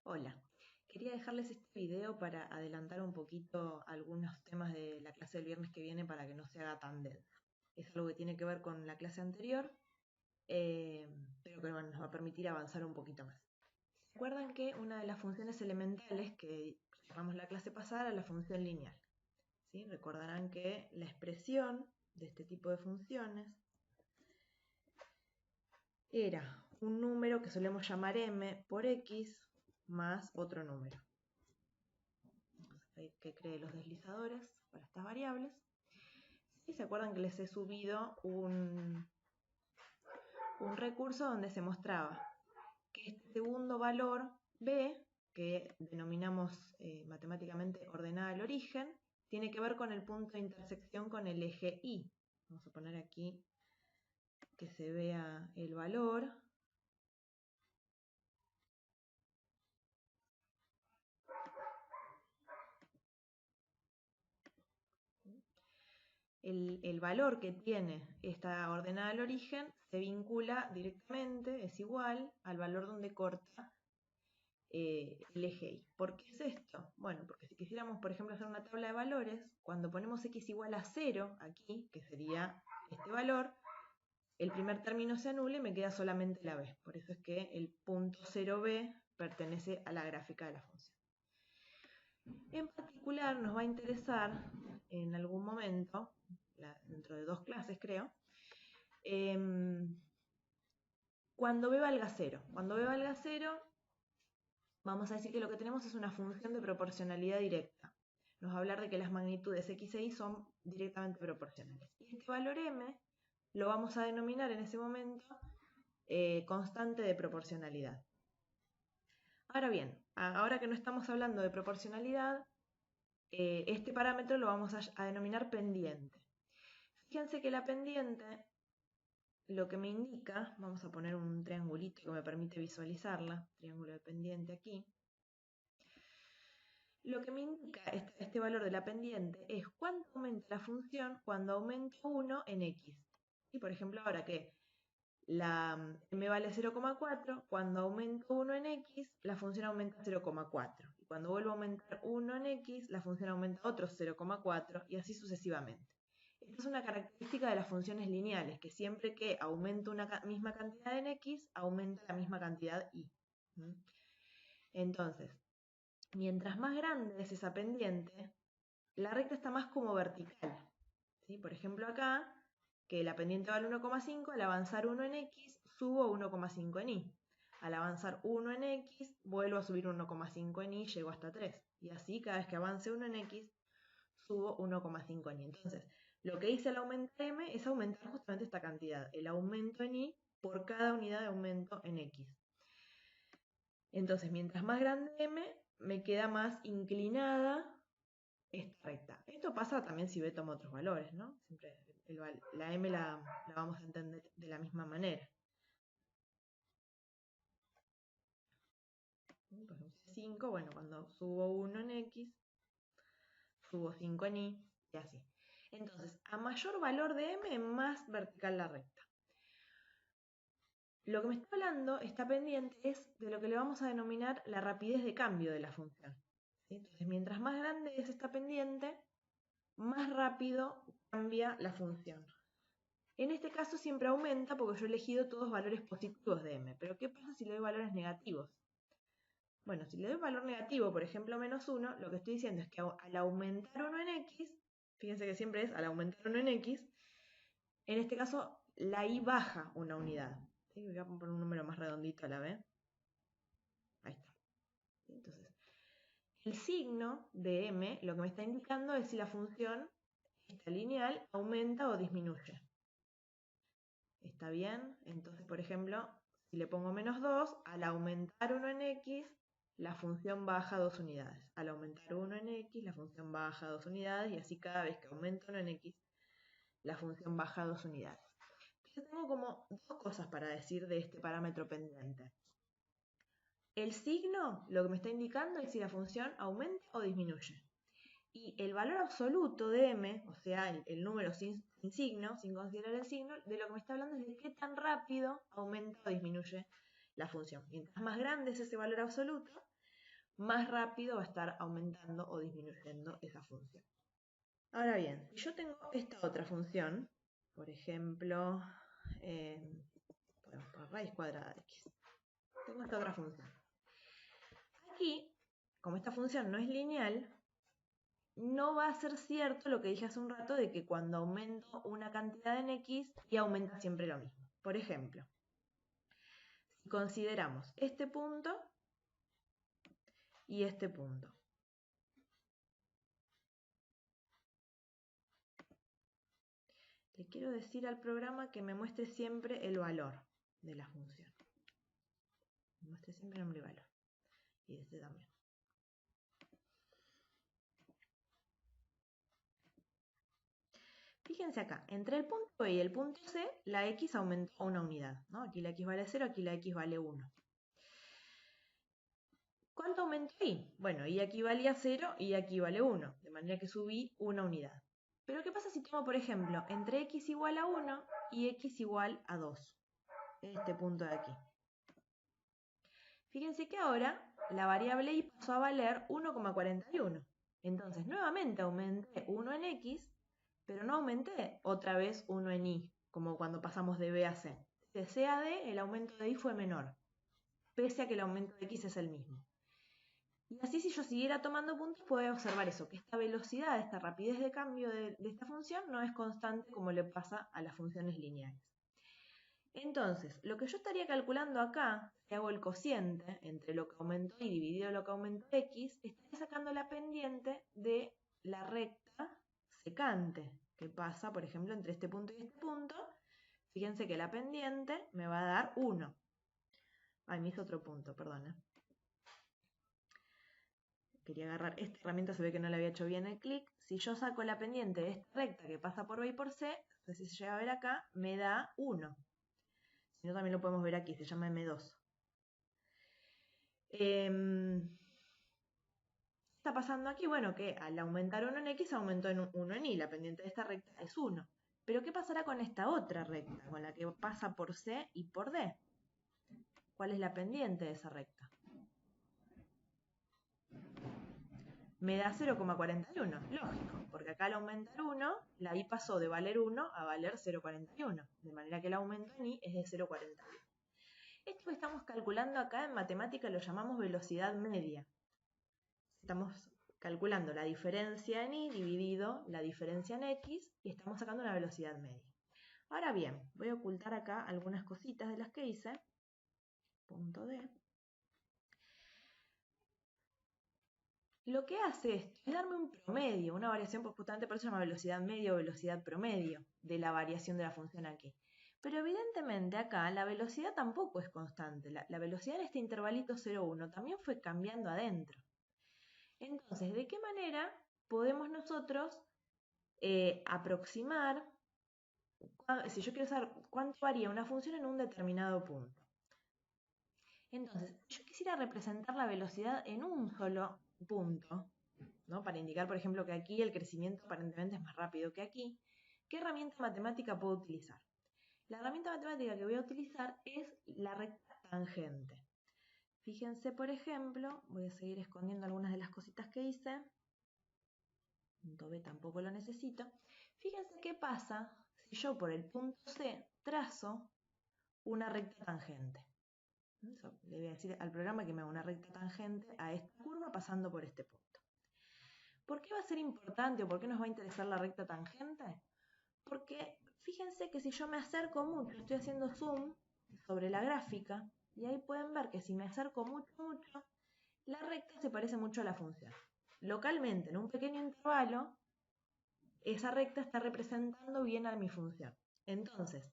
Hola, quería dejarles este video para adelantar un poquito algunos temas de la clase del viernes que viene para que no se haga tan densa. Es algo que tiene que ver con la clase anterior, pero que bueno, nos va a permitir avanzar un poquito más. ¿Se acuerdan que una de las funciones elementales que llamamos la clase pasada era la función lineal? ¿Sí? Recordarán que la expresión de este tipo de funciones era un número que solemos llamar m por x más otro número. Que cree los deslizadores para estas variables. Y se acuerdan que les he subido un recurso donde se mostraba que este segundo valor b, que denominamos matemáticamente ordenada al origen, tiene que ver con el punto de intersección con el eje y. Vamos a poner aquí que se vea el valor. El valor que tiene esta ordenada al origen se vincula directamente, es igual al valor donde corta el eje y. ¿Por qué es esto? Bueno, porque si quisiéramos, por ejemplo, hacer una tabla de valores, cuando ponemos x igual a 0 aquí, que sería este valor, el primer término se anula y me queda solamente la b. Por eso es que el punto 0b pertenece a la gráfica de la función. En particular nos va a interesar en algún momento, dentro de 2 clases creo, cuando b valga 0. Cuando b valga 0, vamos a decir que lo que tenemos es una función de proporcionalidad directa. Nos va a hablar de que las magnitudes x e y son directamente proporcionales. Y este valor m lo vamos a denominar en ese momento constante de proporcionalidad. Ahora bien, ahora que no estamos hablando de proporcionalidad, este parámetro lo vamos a denominar pendiente. Fíjense que la pendiente lo que me indica, vamos a poner un triangulito que me permite visualizarla, triángulo de pendiente aquí. Lo que me indica este valor de la pendiente es cuánto aumenta la función cuando aumento 1 en x. Y por ejemplo, ahora que la m vale 0,4, cuando aumento 1 en x, la función aumenta 0,4. Y cuando vuelvo a aumentar 1 en x, la función aumenta otro 0,4 y así sucesivamente. Esta es una característica de las funciones lineales, que siempre que aumento una misma cantidad en x, aumenta la misma cantidad y. Entonces, mientras más grande es esa pendiente, la recta está más como vertical. ¿Sí? Por ejemplo acá, que la pendiente vale 1,5, al avanzar 1 en x, subo 1,5 en y. Al avanzar 1 en x, vuelvo a subir 1,5 en y, llego hasta 3. Y así, cada vez que avance 1 en x, subo 1,5 en y. Entonces, lo que hice al aumentar m es aumentar justamente esta cantidad, el aumento en y por cada unidad de aumento en x. Entonces, mientras más grande m, me queda más inclinada esta recta. Esto pasa también si b toma otros valores, ¿no? Siempre la m la vamos a entender de la misma manera. Por ejemplo, 5, bueno, cuando subo 1 en x, subo 5 en y, y así. Entonces, a mayor valor de m, más vertical la recta. Lo que me está hablando, esta pendiente, es de lo que le vamos a denominar la rapidez de cambio de la función. ¿Sí? Entonces, mientras más grande es esta pendiente, más rápido cambia la función. En este caso siempre aumenta porque yo he elegido todos valores positivos de m. Pero ¿qué pasa si le doy valores negativos? Bueno, si le doy valor negativo, por ejemplo menos 1, lo que estoy diciendo es que al aumentar 1 en x, fíjense que siempre es al aumentar 1 en x, en este caso la y baja una unidad. ¿Sí? Voy a poner un número más redondito a la vez. Ahí está. Entonces, el signo de m lo que me está indicando es si la función, esta lineal, aumenta o disminuye. ¿Está bien? Entonces, por ejemplo, si le pongo menos 2, al aumentar 1 en x, la función baja 2 unidades. Al aumentar 1 en x, la función baja 2 unidades, y así cada vez que aumento 1 en x, la función baja 2 unidades. Entonces tengo como 2 cosas para decir de este parámetro pendiente. El signo lo que me está indicando es si la función aumenta o disminuye. Y el valor absoluto de m, o sea, el número sin signo, sin considerar el signo, de lo que me está hablando es de qué tan rápido aumenta o disminuye la función. Mientras más grande es ese valor absoluto, más rápido va a estar aumentando o disminuyendo esa función. Ahora bien, si yo tengo esta otra función, por ejemplo, podemos poner raíz cuadrada de x. Tengo esta otra función. Aquí, como esta función no es lineal, no va a ser cierto lo que dije hace un rato de que cuando aumento una cantidad en x, y aumenta siempre lo mismo. Por ejemplo, si consideramos este punto y este punto. Le quiero decir al programa que me muestre siempre el valor de la función. Me muestre siempre nombre y valor. Y este también. Fíjense acá, entre el punto B y el punto C, la x aumentó una unidad, ¿no? Aquí la x vale 0, aquí la x vale 1. ¿Cuánto aumentó y? Bueno, y aquí valía 0 y aquí vale 1, de manera que subí una unidad. Pero ¿qué pasa si tomo, por ejemplo, entre x igual a 1 y x igual a 2? Este punto de aquí. Fíjense que ahora la variable y pasó a valer 1,41. Entonces, nuevamente aumenté 1 en x, pero no aumenté otra vez 1 en y, como cuando pasamos de b a c. De c a d, el aumento de y fue menor, pese a que el aumento de x es el mismo. Y así, si yo siguiera tomando puntos, puedo observar eso, que esta velocidad, esta rapidez de cambio de esta función no es constante como le pasa a las funciones lineales. Entonces, lo que yo estaría calculando acá, si hago el cociente entre lo que aumentó y dividido lo que aumentó x, estaría sacando la pendiente de la recta secante, que pasa, por ejemplo, entre este punto y este punto. Fíjense que la pendiente me va a dar 1. Ay, me hizo otro punto, perdón. Quería agarrar esta herramienta, se ve que no le había hecho bien el clic. Si yo saco la pendiente de esta recta que pasa por B y por C, entonces si se llega a ver acá, me da 1. Si no, también lo podemos ver aquí, se llama M2. ¿Qué está pasando aquí? Bueno, que al aumentar 1 en X, aumentó en 1 en Y. La pendiente de esta recta es 1. Pero ¿qué pasará con esta otra recta? Con la que pasa por C y por D. ¿Cuál es la pendiente de esa recta? Me da 0,41. Lógico, porque acá al aumentar 1, la Y pasó de valer 1 a valer 0,41. De manera que el aumento en Y es de 0,41. Esto que estamos calculando acá en matemática lo llamamos velocidad media. Estamos calculando la diferencia en y dividido la diferencia en x y estamos sacando una velocidad media. Ahora bien, voy a ocultar acá algunas cositas de las que hice. Punto D. Lo que hace esto es darme un promedio, una variación, pues justamente por eso se llama velocidad media o velocidad promedio de la variación de la función aquí. Pero evidentemente acá la velocidad tampoco es constante. La velocidad en este intervalito 0,1 también fue cambiando adentro. Entonces, ¿de qué manera podemos nosotros aproximar, si yo quiero saber cuánto varía una función en un determinado punto? Entonces, yo quisiera representar la velocidad en un solo punto, ¿no? Para indicar, por ejemplo, que aquí el crecimiento aparentemente es más rápido que aquí. ¿Qué herramienta matemática puedo utilizar? La herramienta matemática que voy a utilizar es la recta tangente. Fíjense, por ejemplo, voy a seguir escondiendo algunas de las cositas que hice. Punto B tampoco lo necesito. Fíjense qué pasa si yo por el punto C trazo una recta tangente. Eso, le voy a decir al programa que me haga una recta tangente a esta curva pasando por este punto. ¿Por qué va a ser importante o por qué nos va a interesar la recta tangente? Porque fíjense que si yo me acerco mucho, estoy haciendo zoom sobre la gráfica, y ahí pueden ver que si me acerco mucho, la recta se parece mucho a la función. Localmente, en un pequeño intervalo, esa recta está representando bien a mi función. Entonces,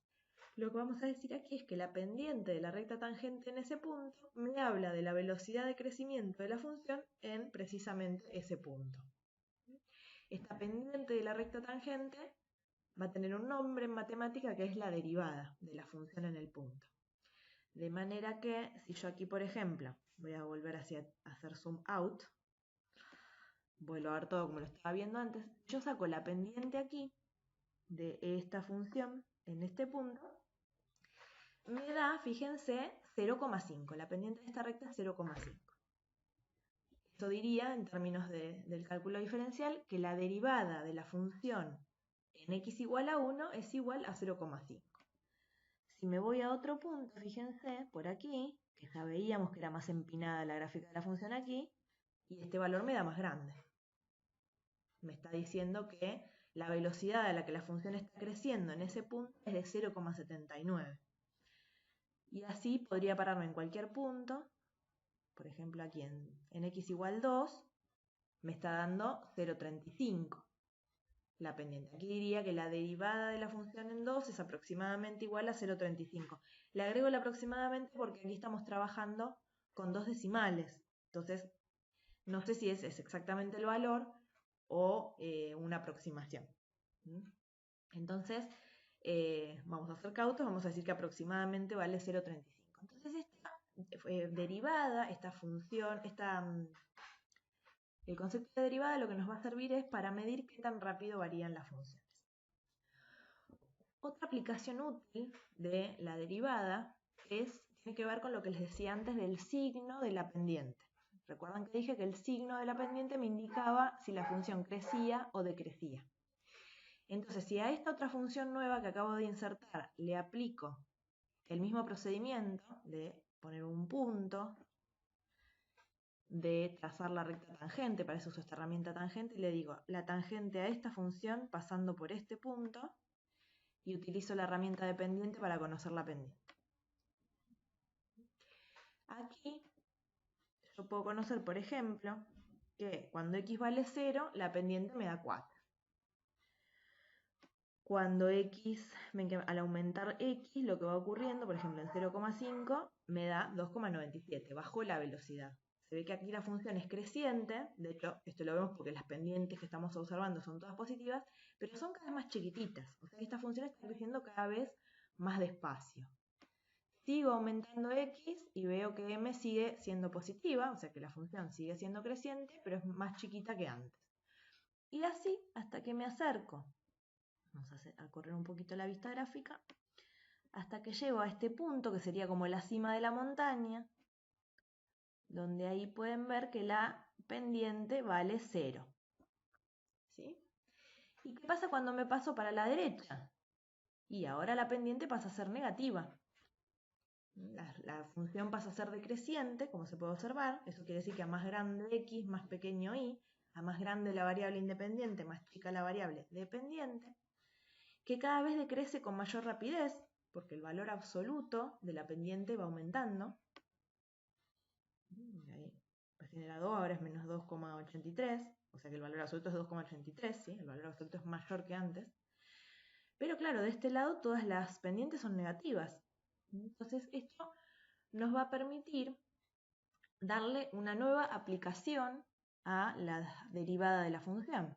lo que vamos a decir aquí es que la pendiente de la recta tangente en ese punto me habla de la velocidad de crecimiento de la función en precisamente ese punto. Esta pendiente de la recta tangente va a tener un nombre en matemática que es la derivada de la función en el punto. De manera que si yo aquí, por ejemplo, voy a volver a hacer zoom out, vuelvo a ver todo como lo estaba viendo antes, yo saco la pendiente aquí de esta función en este punto, me da, fíjense, 0,5. La pendiente de esta recta es 0,5. Esto diría, en términos del cálculo diferencial, que la derivada de la función en x igual a 1 es igual a 0,5. Si me voy a otro punto, fíjense, por aquí, que ya veíamos que era más empinada la gráfica de la función aquí, y este valor me da más grande. Me está diciendo que la velocidad a la que la función está creciendo en ese punto es de 0,79. Y así podría pararme en cualquier punto. Por ejemplo, aquí en x igual 2, me está dando 0,35 la pendiente. Aquí diría que la derivada de la función en 2 es aproximadamente igual a 0,35. Le agrego el aproximadamente porque aquí estamos trabajando con 2 decimales. Entonces, no sé si es exactamente el valor o una aproximación. Entonces, vamos a ser cautos, vamos a decir que aproximadamente vale 0,35. Entonces, esta derivada, esta función, el concepto de derivada lo que nos va a servir es para medir qué tan rápido varían las funciones. Otra aplicación útil de la derivada tiene que ver con lo que les decía antes del signo de la pendiente. Recuerdan que dije que el signo de la pendiente me indicaba si la función crecía o decrecía. Entonces, si a esta otra función nueva que acabo de insertar le aplico el mismo procedimiento de poner un punto, de trazar la recta tangente, para eso uso esta herramienta tangente, y le digo la tangente a esta función pasando por este punto, y utilizo la herramienta de pendiente para conocer la pendiente. Aquí yo puedo conocer, por ejemplo, que cuando x vale 0, la pendiente me da 4. Cuando al aumentar x, lo que va ocurriendo, por ejemplo, en 0,5, me da 2,97, bajó la velocidad. Se ve que aquí la función es creciente, de hecho, esto lo vemos porque las pendientes que estamos observando son todas positivas, pero son cada vez más chiquititas, o sea que esta función está creciendo cada vez más despacio. Sigo aumentando x y veo que m sigue siendo positiva, o sea que la función sigue siendo creciente, pero es más chiquita que antes. Y así hasta que me acerco. Vamos a correr un poquito la vista gráfica, hasta que llego a este punto que sería como la cima de la montaña, donde ahí pueden ver que la pendiente vale 0. ¿Sí? ¿Y qué pasa cuando me paso para la derecha? Y ahora la pendiente pasa a ser negativa. La función pasa a ser decreciente, como se puede observar. Eso quiere decir que a más grande x, más pequeño y, a más grande la variable independiente, más chica la variable dependiente, que cada vez decrece con mayor rapidez, porque el valor absoluto de la pendiente va aumentando. Ahí, recién era 2, ahora es menos 2,83, o sea que el valor absoluto es 2,83, ¿sí? El valor absoluto es mayor que antes. Pero claro, de este lado todas las pendientes son negativas. Entonces esto nos va a permitir darle una nueva aplicación a la derivada de la función.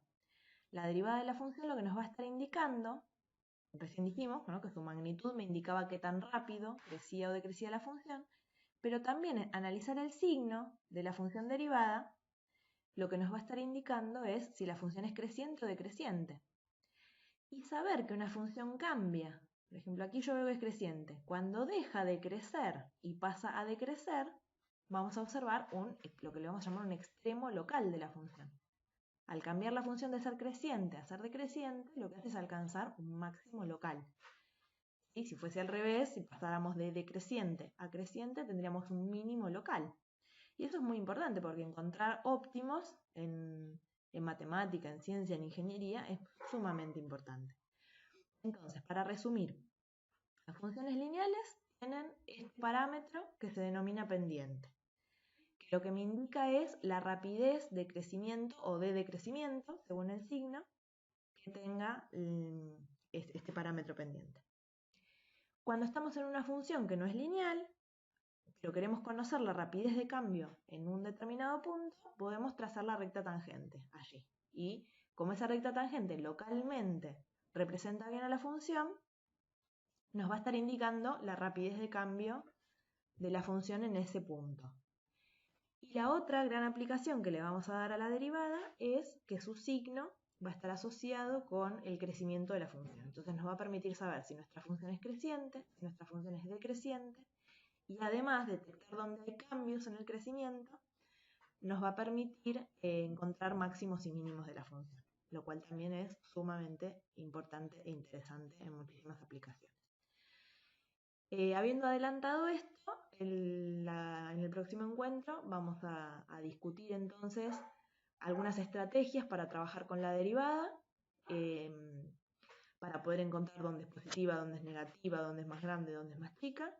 La derivada de la función lo que nos va a estar indicando, recién dijimos, ¿no?, que su magnitud me indicaba qué tan rápido crecía o decrecía la función, pero también analizar el signo de la función derivada, lo que nos va a estar indicando es si la función es creciente o decreciente. Y saber que una función cambia, por ejemplo, aquí yo veo que es creciente, cuando deja de crecer y pasa a decrecer, vamos a observar lo que le vamos a llamar un extremo local de la función. Al cambiar la función de ser creciente a ser decreciente, lo que hace es alcanzar un máximo local. Y si fuese al revés, si pasáramos de decreciente a creciente, tendríamos un mínimo local. Y eso es muy importante porque encontrar óptimos en matemática, en ciencia, en ingeniería es sumamente importante. Entonces, para resumir, las funciones lineales tienen este parámetro que se denomina pendiente, que lo que me indica es la rapidez de crecimiento o de decrecimiento, según el signo, que tenga este parámetro pendiente. Cuando estamos en una función que no es lineal, pero queremos conocer la rapidez de cambio en un determinado punto, podemos trazar la recta tangente allí. Y como esa recta tangente localmente representa bien a la función, nos va a estar indicando la rapidez de cambio de la función en ese punto. Y la otra gran aplicación que le vamos a dar a la derivada es que su signo va a estar asociado con el crecimiento de la función. Entonces nos va a permitir saber si nuestra función es creciente, si nuestra función es decreciente, y además detectar dónde hay cambios en el crecimiento, nos va a permitir encontrar máximos y mínimos de la función, lo cual también es sumamente importante e interesante en muchísimas aplicaciones. Habiendo adelantado esto, en el próximo encuentro vamos a discutir entonces algunas estrategias para trabajar con la derivada, para poder encontrar dónde es positiva, dónde es negativa, dónde es más grande, dónde es más chica.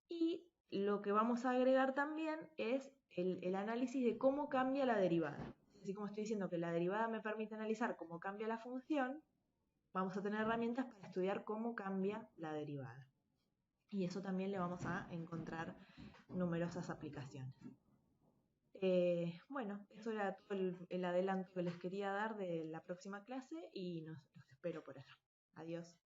Y lo que vamos a agregar también es el análisis de cómo cambia la derivada. Así como estoy diciendo que la derivada me permite analizar cómo cambia la función, vamos a tener herramientas para estudiar cómo cambia la derivada. Y eso también le vamos a encontrar numerosas aplicaciones. Bueno, eso era todo el adelanto que les quería dar de la próxima clase y los espero por allá. Adiós.